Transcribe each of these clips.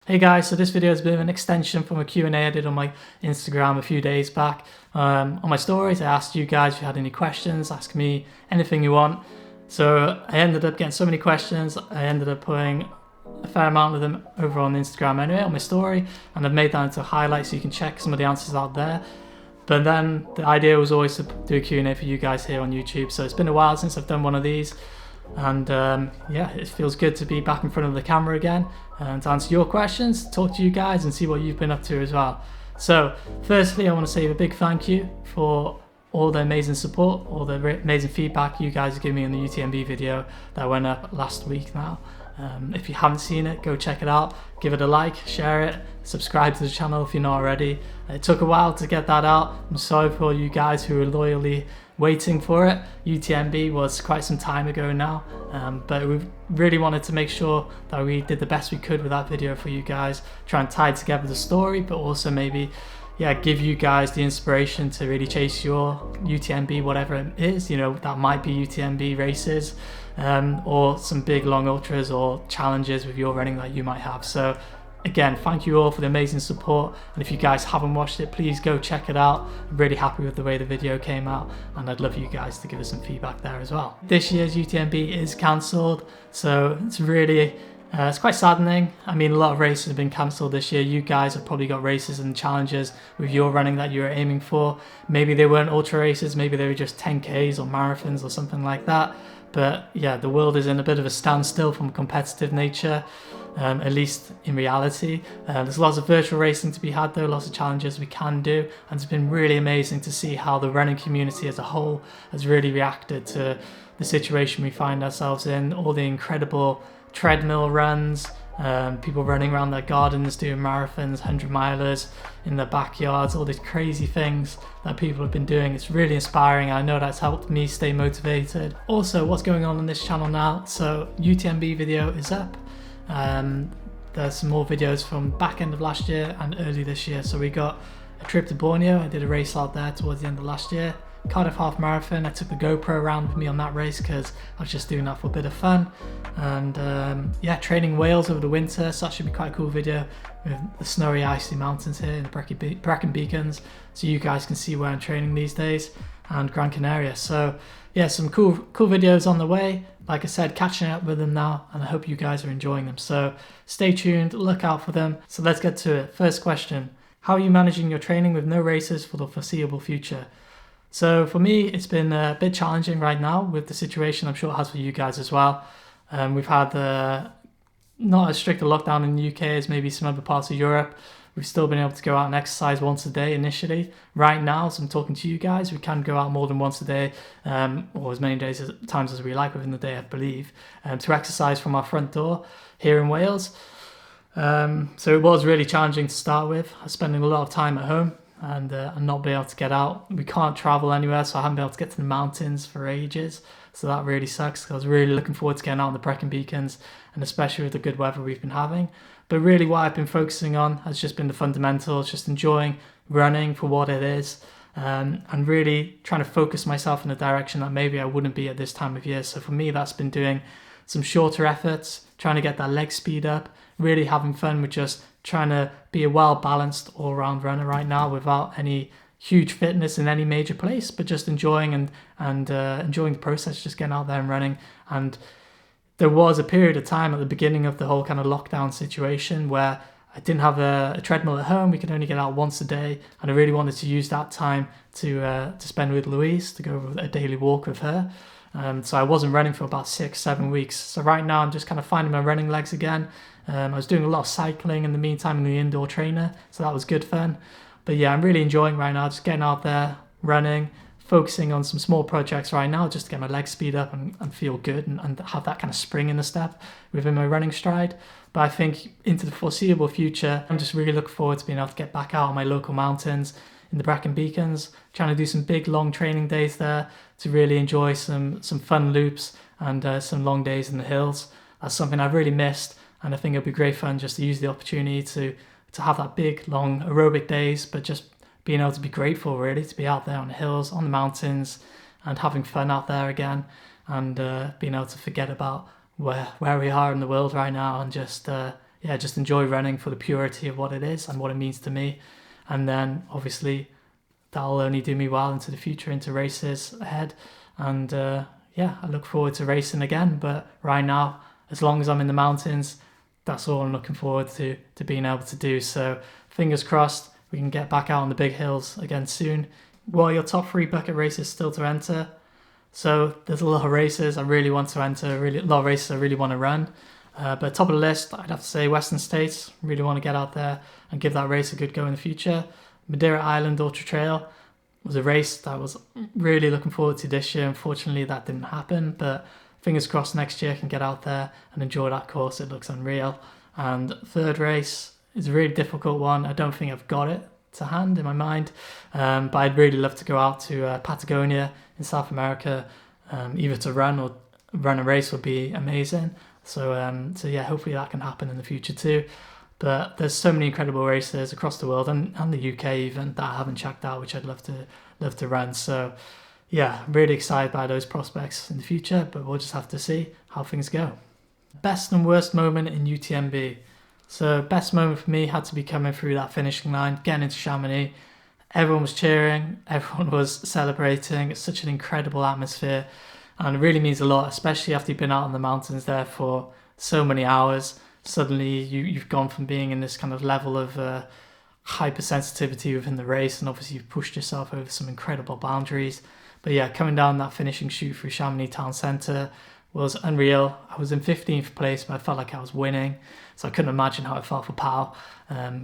Hey guys, so this video is a bit of an extension from a Q&A I did on my Instagram a few days back. On my stories, I asked you guys if you had any questions, ask me anything you want. So I ended up getting so many questions, I ended up putting a fair amount of them over on Instagram anyway, on my story, and I've made that into a highlight so you can check some of the answers out there. But then the idea was always to do a Q&A for you guys here on YouTube, so it's been a while since I've done one of these. And yeah, it feels good to be back in front of the camera again and to answer your questions, talk to you guys and see what you've been up to as well. So firstly, I want to say a big thank you for all the amazing support, all the amazing feedback you guys are giving me on the UTMB video that went up last week now. If you haven't seen it, go check it out, give it a like, share it, subscribe to the channel if you're not already. It took a while to get that out. I'm sorry for you guys who were loyally waiting for it. UTMB was quite some time ago now, but we really wanted to make sure that we did the best we could with that video for you guys, try and tie together the story, but also maybe give you guys the inspiration to really chase your UTMB, whatever it is, you know, that might be UTMB races, or some big long ultras or challenges with your running that you might have. So again, thank you all for the amazing support, and if you guys haven't watched it, please go check it out. I'm really happy with the way the video came out, and I'd love you guys to give us some feedback there as well. This year's UTMB is cancelled, so it's really it's quite saddening. I mean, a lot of races have been cancelled this year. You guys have probably got races and challenges with your running that you were aiming for. Maybe they weren't ultra races, maybe they were just 10Ks or marathons or something like that. But yeah, the world is in a bit of a standstill from a competitive nature, at least in reality. There's lots of virtual racing to be had though, lots of challenges we can do, and it's been really amazing to see how the running community as a whole has really reacted to the situation we find ourselves in, all the incredible treadmill runs, people running around their gardens doing marathons, 100-milers in their backyards, all these crazy things that people have been doing. It's really inspiring. I know that's helped me stay motivated. Also, what's going on this channel now? So UTMB video is up. There's some more videos from back end of last year and early this year. So we got a trip to Borneo. I did a race out there towards the end of last year. Cardiff Half Marathon, I took the GoPro around with me on that race because I was just doing that for a bit of fun. And yeah, training Wales over the winter, so that should be quite a cool video with the snowy icy mountains here in the Brecon Beacons, so you guys can see where I'm training these days, and Gran Canaria. So yeah, some cool videos on the way. Like I said, catching up with them now, and I hope you guys are enjoying them. So stay tuned, look out for them. So let's get to it. First question: how are you managing your training with no races for the foreseeable future? So for me, it's been a bit challenging right now with the situation. I'm sure it has for you guys as well. We've had not as strict a lockdown in the UK as maybe some other parts of Europe. We've still been able to go out and exercise once a day initially. Right now, as I'm talking to you guys, we can go out more than once a day, or as many times as we like within the day, I believe, to exercise from our front door here in Wales. So it was really challenging to start with. I was spending a lot of time at home and not being able to get out. We can't travel anywhere, so I haven't been able to get to the mountains for ages. So that really sucks. I was really looking forward to getting out on the Brecon Beacons, and especially with the good weather we've been having. But really what I've been focusing on has just been the fundamentals, just enjoying running for what it is, and really trying to focus myself in a direction that maybe I wouldn't be at this time of year. So for me, that's been doing some shorter efforts, trying to get that leg speed up, really having fun with just trying to be a well-balanced all-round runner right now without any huge fitness in any major place, but just enjoying and enjoying the process, just getting out there and running. And there was a period of time at the beginning of the whole kind of lockdown situation where I didn't have a treadmill at home. We could only get out once a day, and I really wanted to use that time to spend with Louise, to go a daily walk with her. So I wasn't running for about 6-7 weeks. So right now I'm just kind of finding my running legs again. I was doing a lot of cycling in the meantime in the indoor trainer, so that was good fun. But yeah, I'm really enjoying right now, just getting out there, running, focusing on some small projects right now just to get my legs speed up and feel good and have that kind of spring in the step within my running stride. But I think into the foreseeable future, I'm just really looking forward to being able to get back out on my local mountains in the Brecon Beacons, trying to do some big long training days there to really enjoy some fun loops and some long days in the hills. That's something I've really missed, and I think it'll be great fun just to use the opportunity to have that big long aerobic days, but just being able to be grateful really to be out there on the hills, on the mountains, and having fun out there again, and being able to forget about where we are in the world right now and just yeah, just enjoy running for the purity of what it is and what it means to me. And then obviously that'll only do me well into the future, into races ahead. And yeah, I look forward to racing again. But right now, as long as I'm in the mountains, that's all I'm looking forward to being able to do. So fingers crossed we can get back out on the big hills again soon. What are your top 3 bucket races still to enter? So there's a lot of races I really want to enter, a lot of races I really want to run. But top of the list, I'd have to say Western States. Really want to get out there and give that race a good go in the future. Madeira Island Ultra Trail was a race that I was really looking forward to this year. Unfortunately, that didn't happen, but fingers crossed next year I can get out there and enjoy that course. It looks unreal. And third race is a really difficult one. I don't think I've got it to hand in my mind, but I'd really love to go out to Patagonia in South America, either to run or run a race would be amazing. So yeah, hopefully that can happen in the future too. But there's so many incredible races across the world and the UK even that I haven't checked out, which I'd love to run. So yeah, really excited by those prospects in the future, but we'll just have to see how things go. Best and worst moment in UTMB. So best moment for me had to be coming through that finishing line, getting into Chamonix. Everyone was cheering, everyone was celebrating. It's such an incredible atmosphere and it really means a lot, especially after you've been out in the mountains there for so many hours. Suddenly you've gone from being in this kind of level of hypersensitivity within the race, and obviously you've pushed yourself over some incredible boundaries. But yeah, coming down that finishing chute through Chamonix town centre was unreal. I was in 15th place, but I felt like I was winning, so I couldn't imagine how it felt for Pau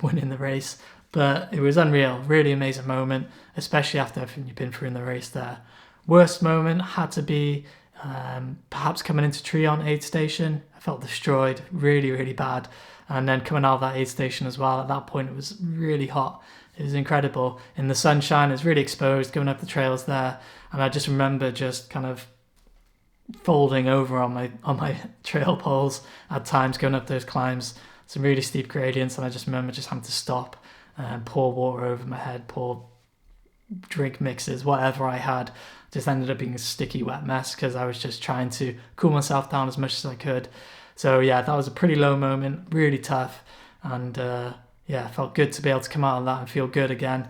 winning the race. But it was unreal, really amazing moment, especially after everything you've been through in the race there. Worst moment had to be perhaps coming into Trion aid station. I felt destroyed, really, really bad. And then coming out of that aid station as well, at that point it was really hot. It was incredible. In the sunshine, it was really exposed, going up the trails there. And I just remember just kind of folding over on my trail poles at times, going up those climbs, some really steep gradients. And I just remember just having to stop and pour water over my head, pour drink mixes, whatever I had. Just ended up being a sticky wet mess because I was just trying to cool myself down as much as I could. So yeah, that was a pretty low moment, really tough, and yeah, felt good to be able to come out of that and feel good again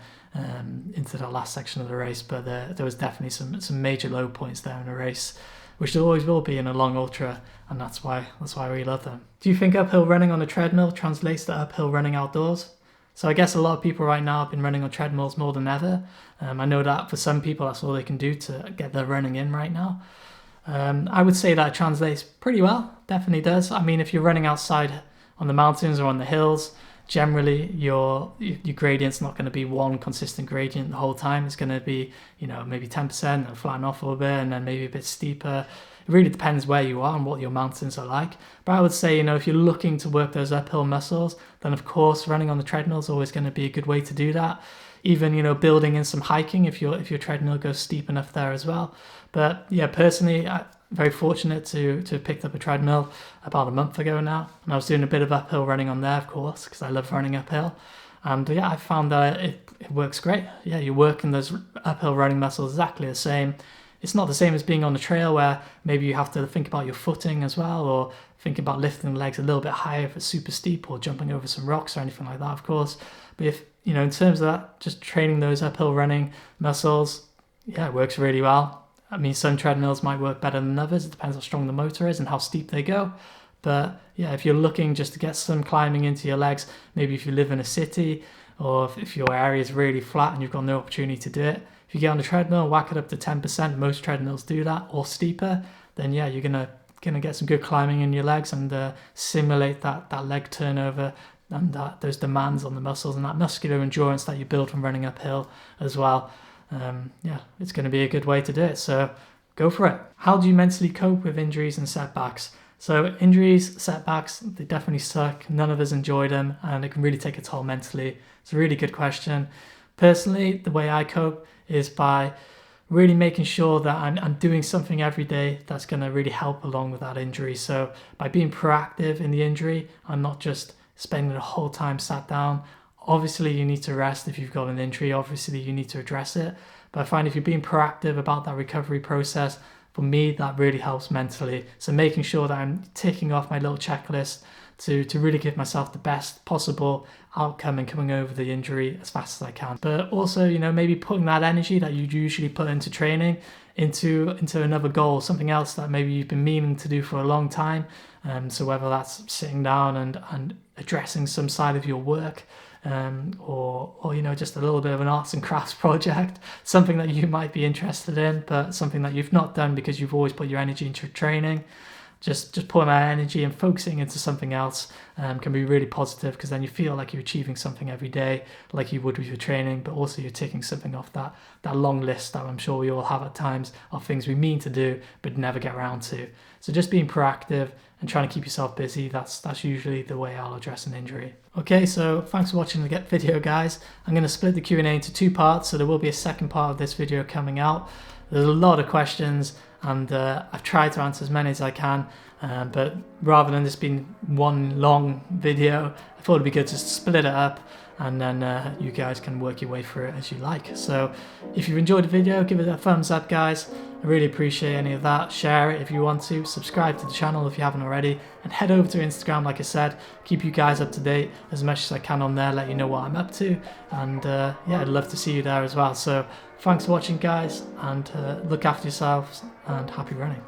into that last section of the race. But there was definitely some major low points there in the race, which there always will be in a long ultra, and that's why I really love them. Do you think uphill running on a treadmill translates to uphill running outdoors? So I guess a lot of people right now have been running on treadmills more than ever. I know that for some people that's all they can do to get their running in right now. I would say that it translates pretty well, definitely does. I mean, if you're running outside on the mountains or on the hills, generally your gradient's not going to be one consistent gradient the whole time. It's going to be, maybe 10% and flatten off a little bit and then maybe a bit steeper. It really depends where you are and what your mountains are like. But I would say, if you're looking to work those uphill muscles, then of course running on the treadmill is always going to be a good way to do that. Even, building in some hiking if your treadmill goes steep enough there as well. But yeah, personally, I'm very fortunate to have picked up a treadmill about a month ago now. And I was doing a bit of uphill running on there, of course, because I love running uphill. And yeah, I found that it works great. Yeah, you're working those uphill running muscles exactly the same. It's not the same as being on the trail where maybe you have to think about your footing as well, or think about lifting the legs a little bit higher if it's super steep, or jumping over some rocks or anything like that, of course. But if, in terms of that, just training those uphill running muscles, yeah, it works really well. I mean, some treadmills might work better than others. It depends how strong the motor is and how steep they go. But yeah, if you're looking just to get some climbing into your legs, maybe if you live in a city or if your area is really flat and you've got no opportunity to do it, if you get on the treadmill, whack it up to 10%, most treadmills do that, or steeper, then yeah, you're gonna get some good climbing in your legs and simulate that leg turnover and those demands on the muscles and that muscular endurance that you build from running uphill as well. Yeah, it's going to be a good way to do it, so go for it. How do you mentally cope with injuries and setbacks? So injuries, setbacks, they definitely suck. None of us enjoy them, and it can really take a toll mentally. It's a really good question. Personally, the way I cope is by really making sure that I'm doing something every day that's going to really help along with that injury. So by being proactive in the injury, I'm not just spending the whole time sat down. Obviously, you need to rest if you've got an injury. Obviously, you need to address it. But I find if you're being proactive about that recovery process, for me, that really helps mentally. So making sure that I'm ticking off my little checklist to really give myself the best possible outcome and coming over the injury as fast as I can. But also, you know, maybe putting that energy that you'd usually put into training into another goal, something else that maybe you've been meaning to do for a long time. So whether that's sitting down and addressing some side of your work, or you know, just a little bit of an arts and crafts project, something that you might be interested in, but something that you've not done because you've always put your energy into training. Just putting that energy and focusing into something else can be really positive, because then you feel like you're achieving something every day, like you would with your training, but also you're taking something off that long list that I'm sure we all have at times of things we mean to do but never get around to. So just being proactive and trying to keep yourself busy, that's usually the way I'll address an injury. Okay, so thanks for watching the video, guys. I'm going to split the Q&A into 2 parts, so there will be a second part of this video coming out. There's a lot of questions, and I've tried to answer as many as I can, but rather than this being one long video, I thought it'd be good to split it up, and then you guys can work your way through it as you like. So if you've enjoyed the video, give it a thumbs up, guys. I really appreciate any of that. Share it if you want to, subscribe to the channel if you haven't already, and head over to Instagram, like I said. Keep you guys up to date as much as I can on there, let you know what I'm up to, and yeah, I'd love to see you there as well. So thanks for watching, guys, and look after yourselves, and happy running.